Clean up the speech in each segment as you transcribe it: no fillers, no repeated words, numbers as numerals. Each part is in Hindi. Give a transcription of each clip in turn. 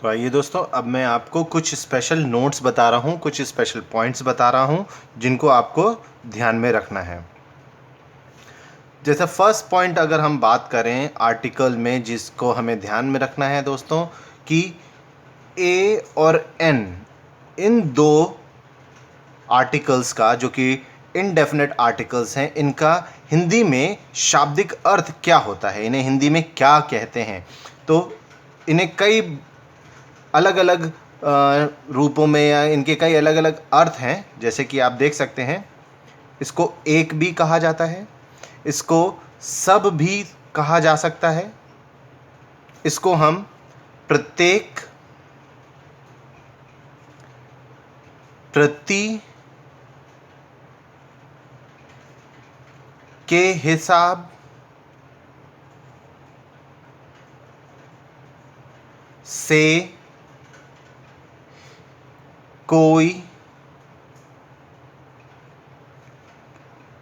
तो आइए दोस्तों, अब मैं आपको कुछ स्पेशल नोट्स बता रहा हूँ, कुछ स्पेशल पॉइंट्स बता रहा हूँ जिनको आपको ध्यान में रखना है। जैसे फर्स्ट पॉइंट अगर हम बात करें आर्टिकल में, जिसको हमें ध्यान में रखना है दोस्तों, कि ए और एन इन दो आर्टिकल्स का, जो कि इनडेफिनेट आर्टिकल्स हैं, इनका हिंदी में शाब्दिक अर्थ क्या होता है, इन्हें हिंदी में क्या कहते हैं। तो इन्हें कई अलग अलग रूपों में या इनके कई अलग अलग अर्थ हैं। जैसे कि आप देख सकते हैं, इसको एक भी कहा जाता है, इसको सब भी कहा जा सकता है, इसको हम प्रत्येक, प्रति के हिसाब से, कोई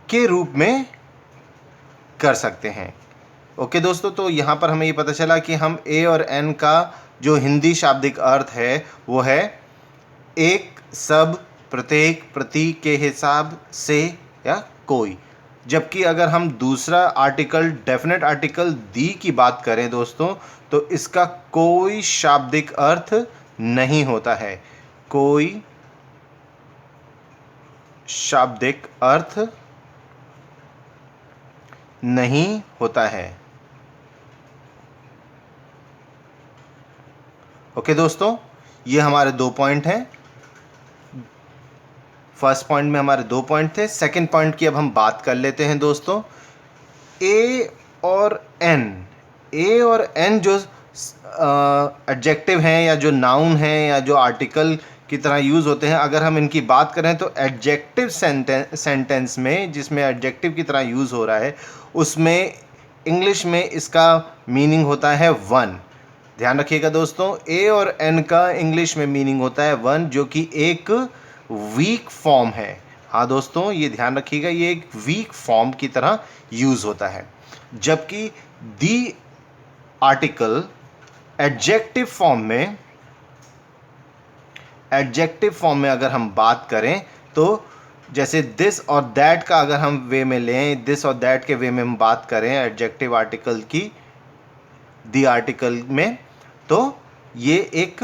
के रूप में कर सकते हैं। ओके दोस्तों, तो यहाँ पर हमें ये पता चला कि हम ए और एन का जो हिंदी शाब्दिक अर्थ है वो है एक, सब, प्रत्येक, प्रति के हिसाब से या कोई। जबकि अगर हम दूसरा आर्टिकल, डेफिनेट आर्टिकल दी की बात करें दोस्तों, तो इसका कोई शाब्दिक अर्थ नहीं होता है, कोई शाब्दिक अर्थ नहीं होता है। ओके दोस्तों, ये हमारे दो पॉइंट हैं। फर्स्ट पॉइंट में हमारे दो पॉइंट थे। सेकंड पॉइंट की अब हम बात कर लेते हैं दोस्तों। ए और एन जो एडजेक्टिव हैं या जो नाउन हैं या जो आर्टिकल की तरह यूज़ होते हैं, अगर हम इनकी बात करें तो एडजेक्टिव सेंटेंस में, जिसमें एडजेक्टिव की तरह यूज़ हो रहा है, उसमें इंग्लिश में इसका मीनिंग होता है वन। ध्यान रखिएगा दोस्तों, ए और एन का इंग्लिश में मीनिंग होता है वन, जो कि एक वीक फॉर्म है। हाँ दोस्तों, ये ध्यान रखिएगा, ये एक वीक फॉर्म की तरह यूज़ होता है। जबकि दी आर्टिकल एडजेक्टिव फॉर्म में अगर हम बात करें तो जैसे दिस और दैट का अगर हम वे में लें, दिस और दैट के वे में हम बात करें एडजेक्टिव आर्टिकल की दी आर्टिकल में, तो ये एक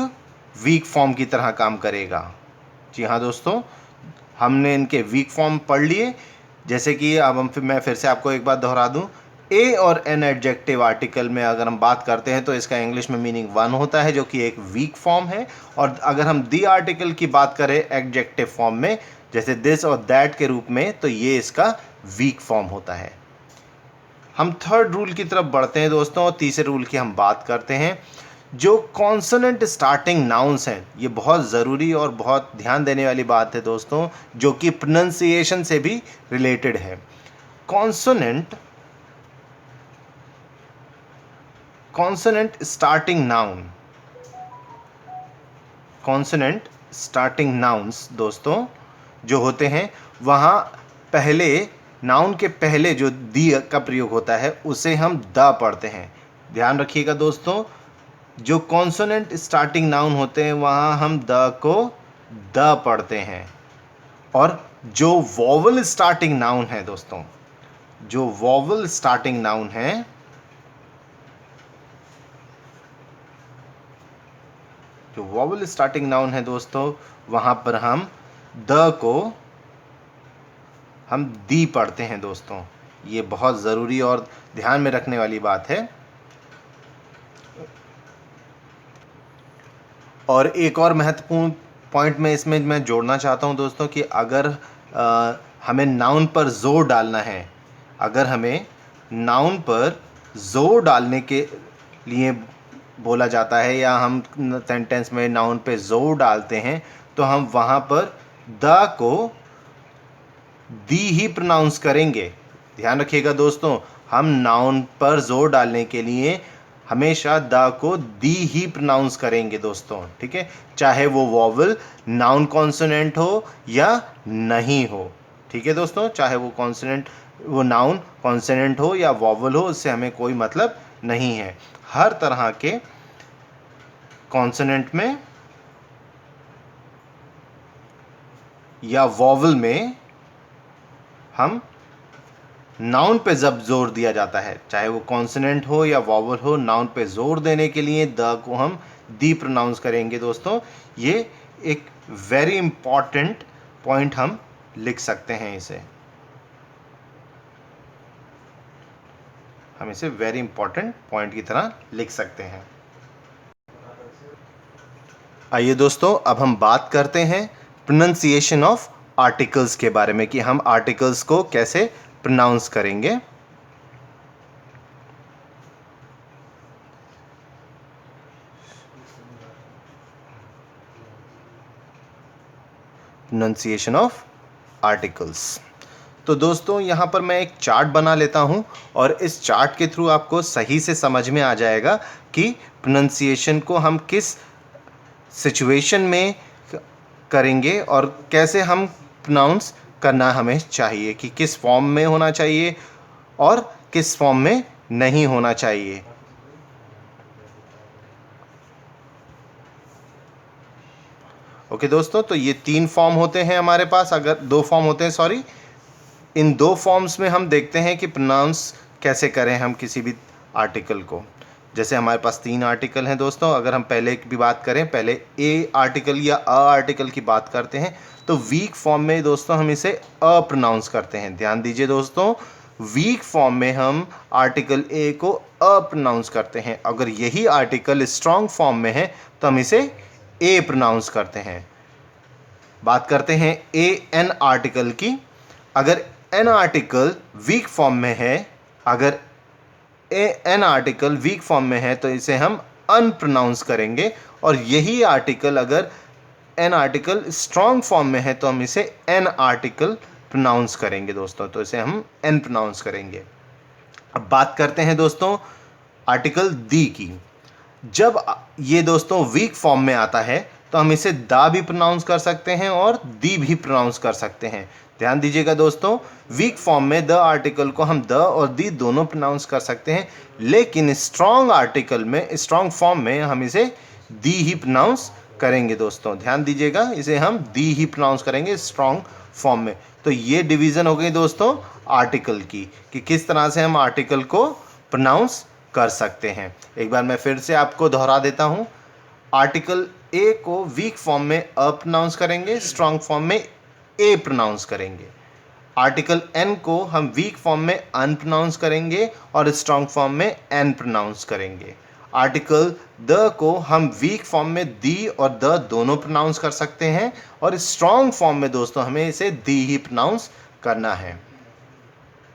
वीक फॉर्म की तरह काम करेगा। जी हाँ दोस्तों, हमने इनके वीक फॉर्म पढ़ लिए। जैसे कि अब मैं फिर से आपको एक बात दोहरा दूं, ए और एन एडजेक्टिव आर्टिकल में अगर हम बात करते हैं तो इसका इंग्लिश में मीनिंग वन होता है, जो कि एक वीक फॉर्म है। और अगर हम दी आर्टिकल की बात करें एडजेक्टिव फॉर्म में, जैसे दिस और दैट के रूप में, तो ये इसका वीक फॉर्म होता है। हम थर्ड रूल की तरफ बढ़ते हैं दोस्तों, और तीसरे रूल की हम बात करते हैं। जो कॉन्सोनेंट स्टार्टिंग नाउन्स हैं, ये बहुत ज़रूरी और बहुत ध्यान देने वाली बात है दोस्तों, जो कि प्रोनंसिएशन से भी रिलेटेड है। कॉन्सोनेंट स्टार्टिंग नाउन्स दोस्तों जो होते हैं, वहाँ पहले, नाउन के पहले जो दी का प्रयोग होता है उसे हम द पढ़ते हैं। ध्यान रखिएगा दोस्तों, जो कॉन्सोनेंट स्टार्टिंग नाउन होते हैं वहाँ हम द को द पढ़ते हैं। और जो वॉवल स्टार्टिंग नाउन है दोस्तों, जो वॉवल स्टार्टिंग नाउन है, दोस्तों, वहाँ पर हम द को हम दी पढ़ते हैं दोस्तों। ये बहुत ज़रूरी और ध्यान में रखने वाली बात है। और एक और महत्वपूर्ण पॉइंट में इसमें मैं जोड़ना चाहता हूं दोस्तों, कि अगर हमें नाउन पर जोर डालना है, अगर हमें नाउन पर जोर डालने के लिए बोला जाता है या हम सेंटेंस में नाउन पे जोर डालते हैं, तो हम वहाँ पर द को दी ही प्रोनाउंस करेंगे। ध्यान रखिएगा दोस्तों, हम नाउन पर जोर डालने के लिए हमेशा द को दी ही प्रोनाउंस करेंगे दोस्तों, ठीक है, चाहे वो वॉवल नाउन कॉन्सोनेंट हो या नहीं हो। ठीक है दोस्तों, चाहे वो नाउन कॉन्सोनेंट हो या वॉवल हो, उससे हमें कोई मतलब नहीं है। हर तरह के कॉन्सोनेंट में या वॉवल में हम नाउन पे जब जोर दिया जाता है, चाहे वो कॉन्सोनेंट हो या वॉवल हो, नाउन पे जोर देने के लिए द को हम दी प्रोनाउंस करेंगे दोस्तों। ये एक वेरी इंपॉर्टेंट पॉइंट हम लिख सकते हैं, हम इसे वेरी इंपॉर्टेंट पॉइंट की तरह लिख सकते हैं। आइए दोस्तों, अब हम बात करते हैं प्रोनंसिएशन ऑफ आर्टिकल्स के बारे में कि हम आर्टिकल्स को कैसे प्रोनाउंस करेंगे। Pronunciation of articles. तो दोस्तों यहाँ पर मैं एक चार्ट बना लेता हूँ और इस चार्ट के थ्रू आपको सही से समझ में आ जाएगा कि प्रोनंसिएशन को हम किस सिचुएशन में करेंगे और कैसे हम प्रोनाउंस करना हमें चाहिए, कि किस फॉर्म में होना चाहिए और किस फॉर्म में नहीं होना चाहिए। ओके दोस्तों, तो ये 3 फॉर्म होते हैं हमारे पास, अगर 2 फॉर्म होते हैं, सॉरी। इन 2 फॉर्म्स में हम देखते हैं कि प्रोनाउंस कैसे करें हम किसी भी आर्टिकल को। जैसे हमारे पास 3 आर्टिकल हैं दोस्तों, अगर हम पहले की भी बात करें, पहले ए आर्टिकल या अ आर्टिकल की बात करते हैं, तो वीक फॉर्म में दोस्तों हम इसे अ प्रोनाउंस करते हैं। ध्यान दीजिए दोस्तों, वीक फॉर्म में हम आर्टिकल ए को अ प्रोनाउंस करते हैं। अगर यही आर्टिकल स्ट्रॉन्ग फॉर्म में है तो हम इसे ए प्रोनाउंस करते हैं। बात करते हैं ए एन आर्टिकल की। अगर एन आर्टिकल वीक फॉर्म में है, अगर एन आर्टिकल वीक फॉर्म में है तो इसे हम अन प्रोनाउंस करेंगे, और यही आर्टिकल अगर एन आर्टिकल स्ट्रॉन्ग फॉर्म में है तो हम इसे एन आर्टिकल प्रोनाउंस करेंगे दोस्तों, तो इसे हम एन प्रोनाउंस करेंगे। अब बात करते हैं दोस्तों आर्टिकल दी की। जब ये दोस्तों वीक फॉर्म में आता है तो हम इसे दा भी प्रोनाउंस कर सकते हैं और दी भी प्रोनाउंस कर सकते हैं। ध्यान दीजिएगा दोस्तों, वीक फॉर्म में द आर्टिकल को हम द और दी दोनों प्रोनाउंस कर सकते हैं, लेकिन स्ट्रॉन्ग आर्टिकल में, स्ट्रॉन्ग फॉर्म में हम इसे दी ही प्रोनाउंस करेंगे दोस्तों। ध्यान दीजिएगा, इसे हम दी ही प्रोनाउंस करेंगे स्ट्रॉन्ग फॉर्म में। तो ये डिवीज़न हो गई दोस्तों आर्टिकल की, कि किस तरह से हम आर्टिकल को प्रोनाउंस कर सकते हैं। एक बार मैं फिर से आपको दोहरा देता हूँ। आर्टिकल ए को वीक फॉर्म में अ प्रोनाउंस करेंगे, स्ट्रॉन्ग फॉर्म में ए प्रोनाउंस करेंगे। आर्टिकल एन को हम वीक फॉर्म में अन प्रोनाउंस करेंगे और स्ट्रॉन्ग फॉर्म में एन प्रोनाउंस करेंगे। आर्टिकल द को हम वीक फॉर्म में दी और द दोनों प्रोनाउंस कर सकते हैं, और स्ट्रॉन्ग फॉर्म में दोस्तों हमें इसे दी ही प्रोनाउंस करना है।